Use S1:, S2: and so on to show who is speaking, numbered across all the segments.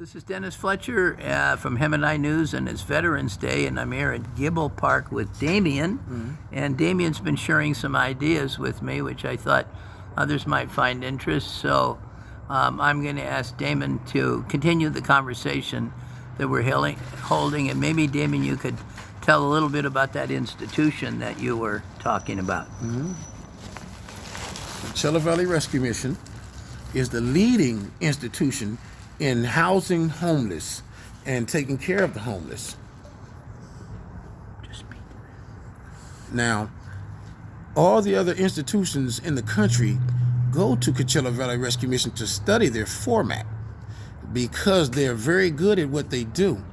S1: This is Dennis Fletcher from Hemet News, and it's Veterans Day, and I'm here at Gebbel Park with Damian. And Damian's been sharing some ideas with me, which I thought others might find interest. So I'm going to ask Damian to continue the conversation that we're holding, and maybe, Damian, you could tell a little bit about that institution that you were talking about.
S2: Coachella Valley Rescue Mission is the leading institution in housing homeless and taking care of the homeless. Now, all the other institutions in the country go to Coachella Valley Rescue Mission to study their format because they're very good at what they do.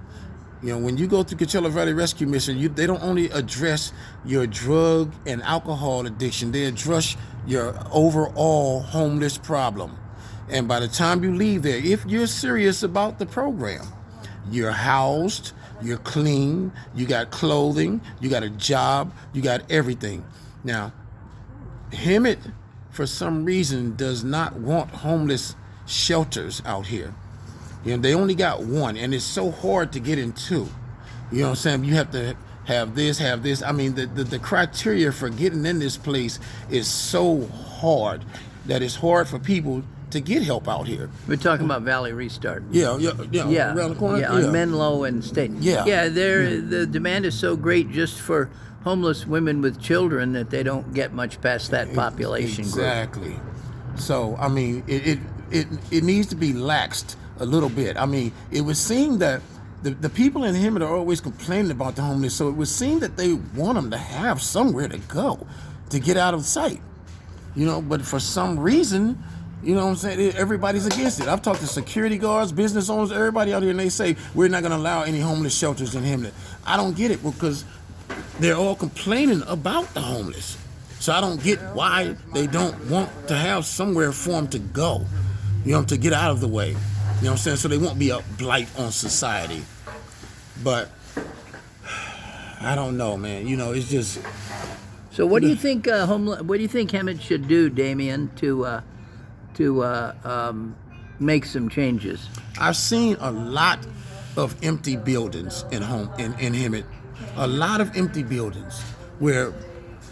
S2: You know, when you go to Coachella Valley Rescue Mission, they don't only address your drug and alcohol addiction, they address your overall homeless problem. And by the time you leave there, if you're serious about the program, you're housed, you're clean, you got clothing, you got a job, you got everything. Now, Hemet, for some reason, does not want homeless shelters out here. You know, they only got one, and it's so hard to get into. You know what I'm saying? You have to have this. I mean, the criteria for getting in this place is so hard that it's hard for people to get help out here.
S1: We're talking about Valley Restart.
S2: Yeah. Around the corner.
S1: Yeah, on Menlo and State.
S2: Yeah.
S1: The demand is so great just for homeless women with children that they don't get much past that population group.
S2: Exactly. So I mean, it needs to be laxed a little bit. I mean, it would seem that the people in Hemet are always complaining about the homeless, so it would seem that they want them to have somewhere to go, to get out of sight. You know, but for some reason, you know what I'm saying, everybody's against it. I've talked to security guards, business owners, everybody out here, and they say, we're not going to allow any homeless shelters in Hemet. I don't get it, because they're all complaining about the homeless. So I don't get why they don't want to have somewhere for them to go, you know, to get out of the way. You know what I'm saying? So they won't be a blight on society. But I don't know, man. You know, it's just...
S1: So what do you think what do you think Hemet should do, Damian, to make some changes?
S2: I've seen a lot of empty buildings in Hemet. A lot of empty buildings where,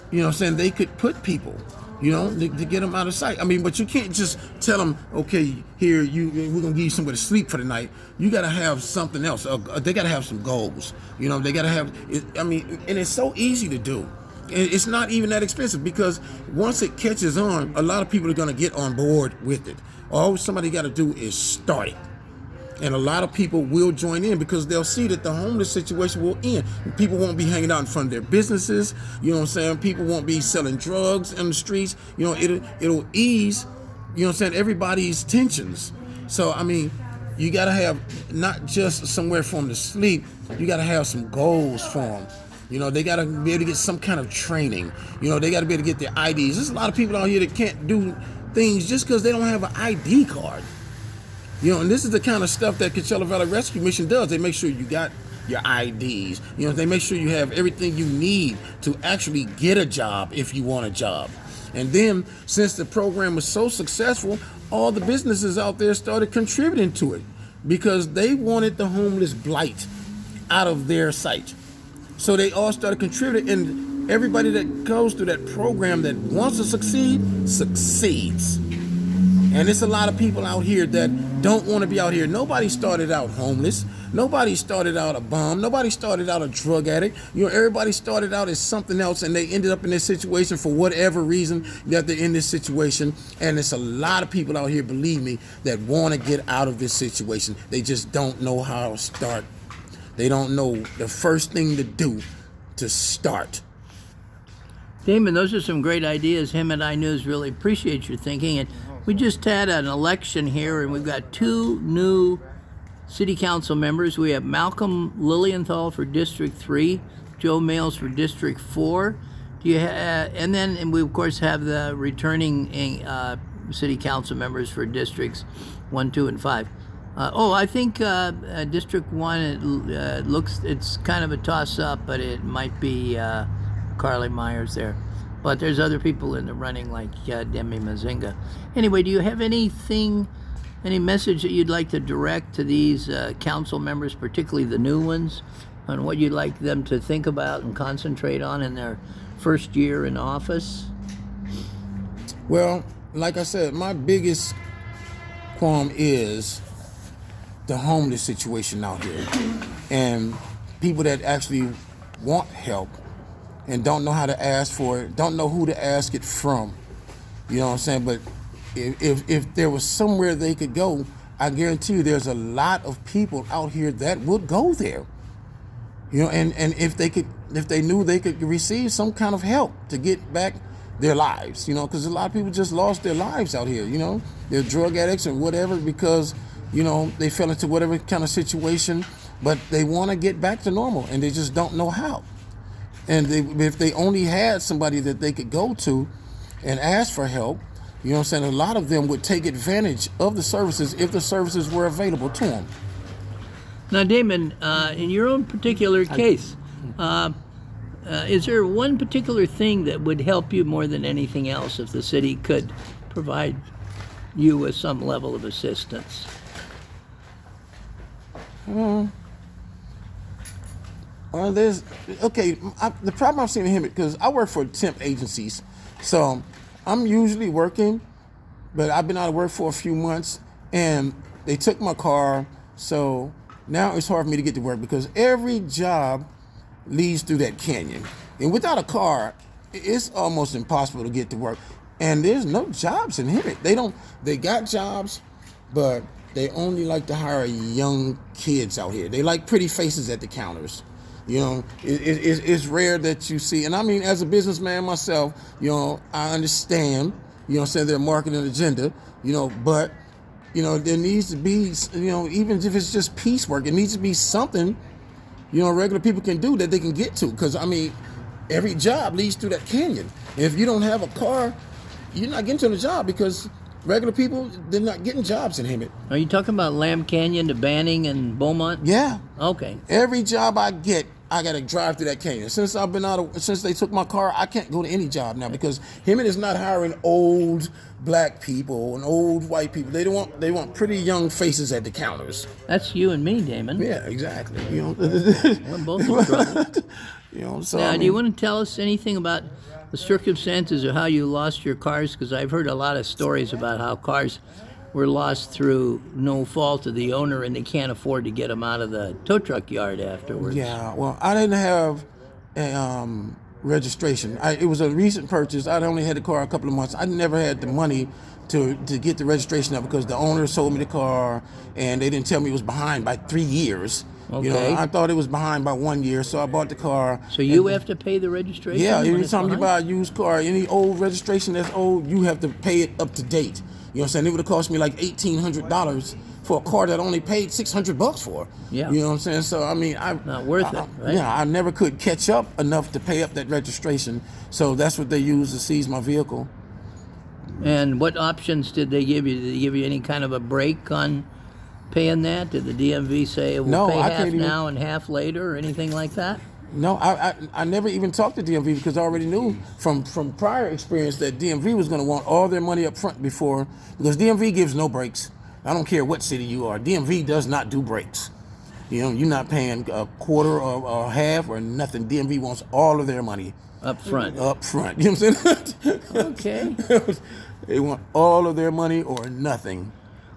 S2: you know what I'm saying, they could put people, you know, to get them out of sight. I mean, but you can't just tell them, okay, here, we're going to give you somewhere to sleep for the night. You got to have something else. They got to have some goals. You know, they got to have, I mean, and it's so easy to do. It's not even that expensive, because once it catches on, a lot of people are going to get on board with it. All somebody got to do is start it. And a lot of people will join in because they'll see that the homeless situation will end. People won't be hanging out in front of their businesses. You know what I'm saying? People won't be selling drugs in the streets. You know, it'll ease, you know what I'm saying, everybody's tensions. So, I mean, you got to have not just somewhere for them to sleep. You got to have some goals for them. You know, they got to be able to get some kind of training. You know, they got to be able to get their IDs. There's a lot of people out here that can't do things just because they don't have an ID card. You know, and this is the kind of stuff that Coachella Valley Rescue Mission does. They make sure you got your IDs. You know, they make sure you have everything you need to actually get a job if you want a job. And then, since the program was so successful, all the businesses out there started contributing to it because they wanted the homeless blight out of their sight. So they all started contributing, and everybody that goes through that program that wants to succeed, succeeds. And it's a lot of people out here that don't want to be out here. Nobody started out homeless. Nobody started out a bum. Nobody started out a drug addict. You know, everybody started out as something else, and they ended up in this situation for whatever reason that they're in this situation. And it's a lot of people out here, believe me, that want to get out of this situation. They just don't know how to start. They don't know the first thing to do to start.
S1: Damian, those are some great ideas. Hemet News really appreciate your thinking. And we just had an election here, and we've got two new city council members. We have Malcolm Lilienthal for District 3, Joe Males for District 4. And we, of course, have the returning city council members for Districts 1, 2, and 5. I think District 1, it's kind of a toss-up, but it might be Carly Myers there. But there's other people in the running like Demi Mazinga. Anyway, do you have anything Any message that you'd like to direct to these council members, particularly the new ones, on what you'd like them to think about and concentrate on in their first year in office?
S2: Well, like I said, my biggest qualm is the homeless situation out here, and people that actually want help and don't know how to ask for it, don't know who to ask it from. You know what I'm saying? But if there was somewhere they could go, I guarantee you there's a lot of people out here that would go there. You know, and if they knew they could receive some kind of help to get back their lives, you know, because a lot of people just lost their lives out here, you know. They're drug addicts and whatever because, you know, they fell into whatever kind of situation, but they want to get back to normal and they just don't know how. And if they only had somebody that they could go to and ask for help, you know what I'm saying, a lot of them would take advantage of the services if the services were available to them.
S1: Now, Damon, in your own particular case, is there one particular thing that would help you more than anything else if the city could provide you with some level of assistance?
S2: Well, the problem I've seen in Hemet, because I work for temp agencies, so I'm usually working, but I've been out of work for a few months, and they took my car, so now it's hard for me to get to work because every job leads through that canyon. And without a car, it's almost impossible to get to work. And there's no jobs in Hemet. They got jobs, but they only like to hire young kids out here. They like pretty faces at the counters. You know, it's rare that you see, and I mean, as a businessman myself, you know, I understand, you know, saying their marketing agenda, you know, but, you know, there needs to be, you know, even if it's just piecework, it needs to be something, you know, regular people can do that they can get to. Because, I mean, every job leads through that canyon. If you don't have a car, you're not getting to the job because regular people, they're not getting jobs in Hemet.
S1: Are you talking about Lamb Canyon to Banning and Beaumont?
S2: Yeah.
S1: Okay.
S2: Every job I get, I got to drive through that canyon. Since they took my car, I can't go to any job now because Hemet is not hiring old black people and old white people. They want pretty young faces at the counters.
S1: That's you and me, Damon.
S2: Yeah, exactly. You know,
S1: We're both in trouble.
S2: You know, so
S1: Now,
S2: I mean,
S1: do you want to tell us anything about the circumstances of how you lost your cars? Because I've heard a lot of stories about how cars were lost through no fault of the owner and they can't afford to get them out of the tow truck yard afterwards.
S2: Yeah, well, I didn't have registration. It was a recent purchase. I'd only had the car a couple of months. I never had the money to get the registration up because the owner sold me the car and they didn't tell me it was behind by 3 years.
S1: Okay.
S2: You know, I thought it was behind by 1 year, so I bought the car.
S1: So you have to pay the registration?
S2: Yeah,
S1: when
S2: every
S1: it's
S2: time you
S1: behind?
S2: buy a used car, any old registration that's old, you have to pay it up to date. You know what I'm saying? It would have cost me like $1,800 for a car that I only paid $600 for.
S1: Yeah.
S2: You know what I'm saying? So, I mean,
S1: Not worth it, right?
S2: Yeah, I never could catch up enough to pay up that registration. So that's what they used to seize my vehicle.
S1: And what options did they give you? Did they give you any kind of a break on paying that? Did the DMV say we'll
S2: No,
S1: pay
S2: I
S1: half
S2: can't even-
S1: now and half later or anything like that?
S2: No, I never even talked to DMV because I already knew from prior experience that DMV was going to want all their money up front because DMV gives no breaks. I don't care what city you are. DMV does not do breaks. You know, you're not paying a quarter or half or nothing. DMV wants all of their money
S1: Up front.
S2: up front. You know what I'm saying?
S1: Okay.
S2: They want all of their money or nothing.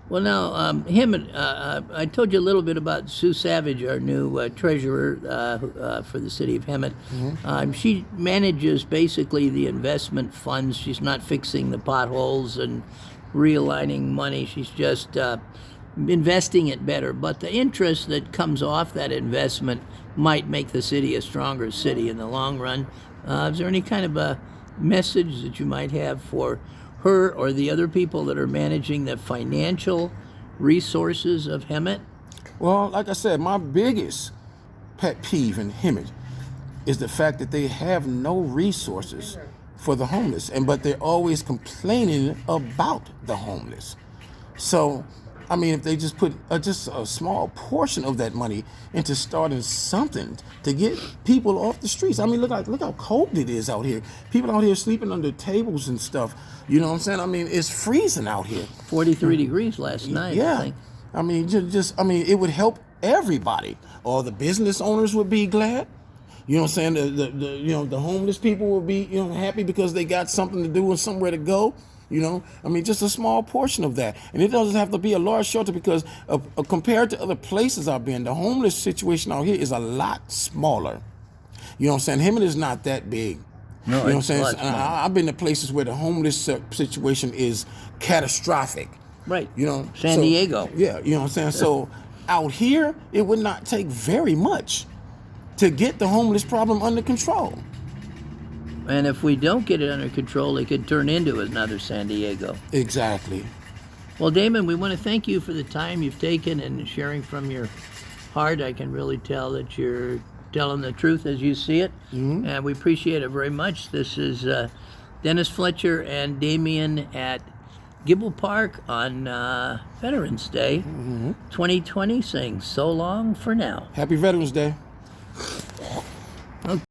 S1: Well, now, I told you a little bit about Sue Savage, our new treasurer for the City of Hemet.
S2: Mm-hmm.
S1: She manages basically the investment funds. She's not fixing the potholes and realigning money. She's just investing it better. But the interest that comes off that investment might make the city a stronger city in the long run. Is there any kind of a message that you might have for her or the other people that are managing the financial resources of Hemet?
S2: Well, like I said, my biggest pet peeve in Hemet is the fact that they have no resources for the homeless, but they're always complaining about the homeless. So I mean, if they just put just a small portion of that money into starting something to get people off the streets. I mean, look how cold it is out here. People out here sleeping under tables and stuff. You know what I'm saying? I mean, it's freezing out here.
S1: 43 degrees last night,
S2: Yeah.
S1: I think.
S2: I mean, I mean, it would help everybody. All the business owners would be glad. You know what I'm saying? The homeless people will be, happy because they got something to do and somewhere to go. I mean, just a small portion of that. And it doesn't have to be a large shelter because compared to other places I've been, the homeless situation out here is a lot smaller. You know what I'm saying? Hemet is not that big.
S1: No,
S2: you know what I'm
S1: it's
S2: saying?
S1: a lot smaller.
S2: I've been to places where the homeless situation is catastrophic.
S1: Right. San
S2: So,
S1: Diego.
S2: Yeah, you know what I'm saying? So out here, it would not take very much to get the homeless problem under control.
S1: And if we don't get it under control, it could turn into another San Diego.
S2: Exactly.
S1: Well, Damon, we want to thank you for the time you've taken and sharing from your heart. I can really tell that you're telling the truth as you see it, and we appreciate it very much. This is Dennis Fletcher and Damian at Gebbel Park on Veterans Day 2020 saying so long for now.
S2: Happy Veterans Day.